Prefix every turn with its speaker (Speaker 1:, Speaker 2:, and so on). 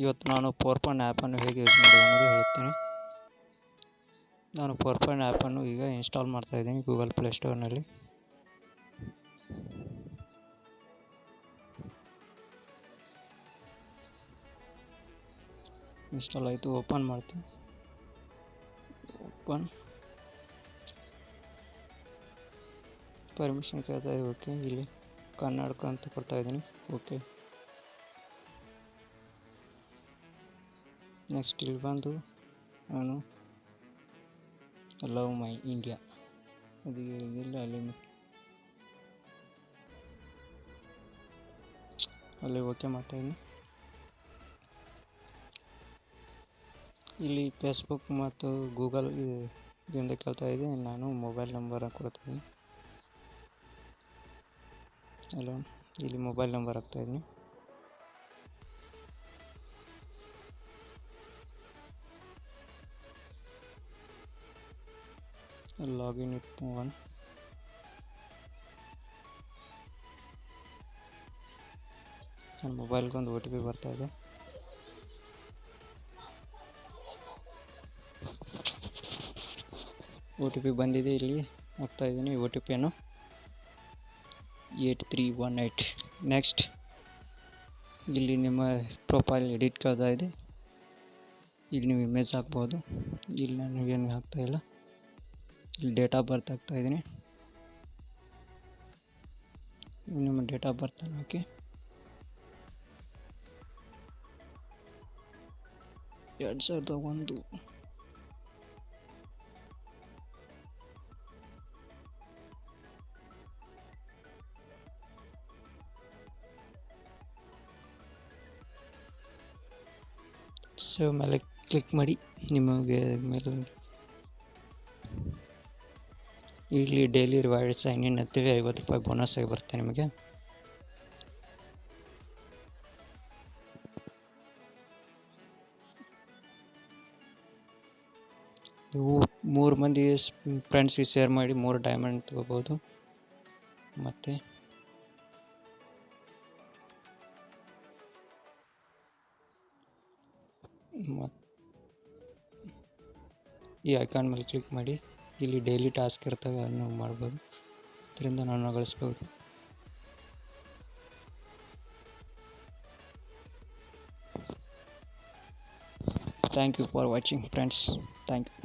Speaker 1: ಇವತ್ತು ನಾನು power point ಆ್ಯಪನ್ನು ಹೇಗೆ ಯೂಸ್ ಮಾಡೋದು ಅನ್ನೋದು ಹೇಳುತ್ತೇನೆ. ನಾನು ಪವರ್ ಪಾಯಿಂಟ್ ಆ್ಯಪನ್ನು ಈಗ ಇನ್ಸ್ಟಾಲ್ ಮಾಡ್ತಾಯಿದ್ದೀನಿ ಗೂಗಲ್ ಪ್ಲೇಸ್ಟೋರ್ನಲ್ಲಿ. ಇನ್ಸ್ಟಾಲ್ ಆಯಿತು. ಓಪನ್ ಮಾಡ್ತೀನಿ. ಓಪನ್ ಪರ್ಮಿಷನ್ ಕೇಳ್ತಾ ಇದೆ. ಓಕೆ, ಇಲ್ಲಿ ಕನ್ನಡಕ ಅಂತ ಕೊಡ್ತಾಯಿದ್ದೀನಿ. ಓಕೆ, ನೆಕ್ಸ್ಟ್ ಇಲ್ಲಿ ಬಂದು ನಾನು ಲವ್ ಮೈ ಇಂಡಿಯಾ ಅದಕ್ಕೆ ಇದಿಲ್ಲ, ಅಲ್ಲಿ ಓಕೆ ಮಾಡ್ತಾಯಿದ್ದೀನಿ. ಇಲ್ಲಿ ಫೇಸ್ಬುಕ್ ಮತ್ತು ಗೂಗಲ್ ಇದರಿಂದ ಕೇಳ್ತಾ ಇದೆ. ನಾನು ಮೊಬೈಲ್ ನಂಬರ್ ಕೊಡ್ತಾಯಿದ್ದೀನಿ. ಇಲ್ಲಿ ಮೊಬೈಲ್ ನಂಬರ್ ಹಾಕ್ತಾಯಿದ್ದೀನಿ. Login with one. ನನ್ನ ಮೊಬೈಲ್ಗೆ ಒಂದು OTP ಬರ್ತಾಯಿದೆ. OTP ಬಂದಿದೆ. ಇಲ್ಲಿ ಹಾಕ್ತಾಯಿದ್ದೀನಿ OTPಯನ್ನು 8318. ನೆಕ್ಸ್ಟ್ ಇಲ್ಲಿ ನಿಮ್ಮ ಪ್ರೊಫೈಲ್ ಎಡಿಟ್ ಕೇಳ್ತಾ ಇದೆ. ಇಲ್ಲಿ ನೀವು ಇಮೇಜ್ ಹಾಕ್ಬೋದು. ಇಲ್ಲಿ ನಾನು ಏನು ಹಾಕ್ತಾಯಿಲ್ಲ. ಇಲ್ಲಿ ಡೇಟ್ ಆಫ್ ಬರ್ತ್ ಹಾಕ್ತಾಯಿದ್ದೀನಿ. ನಿಮ್ಮ date of birth hockey. $2001. Save ಮೇಲೆ ಕ್ಲಿಕ್ ಮಾಡಿ. ನಿಮಗೆ ಮೇಲೆ ಇಲ್ಲಿ ಡೈಲಿ ರಿವಾರ್ಡ್ ಸೈನ್ ಇನ್ ಅಂತೇಳಿ $50 ಬೋನಸ್ ಆಗಿ ಬರುತ್ತೆ ನಿಮಗೆ. ನೀವು 3 ಮಂದಿ ಫ್ರೆಂಡ್ಸಿಗೆ ಶೇರ್ ಮಾಡಿ 3 ಡೈಮಂಡ್ ತಗೋಬೋದು. ಮತ್ತು ಈ ಐಕಾನ್ ಮೇಲೆ ಕ್ಲಿಕ್ ಮಾಡಿ. ಇಲ್ಲಿ ಡೈಲಿ ಟಾಸ್ಕ್ ಇರ್ತವೆ, ಅದನ್ನು ಮಾಡ್ಬೋದು. ಅದರಿಂದ ನಾನು ಗಳಿಸ್ಬೋದು. Thank you for watching friends. Thank you.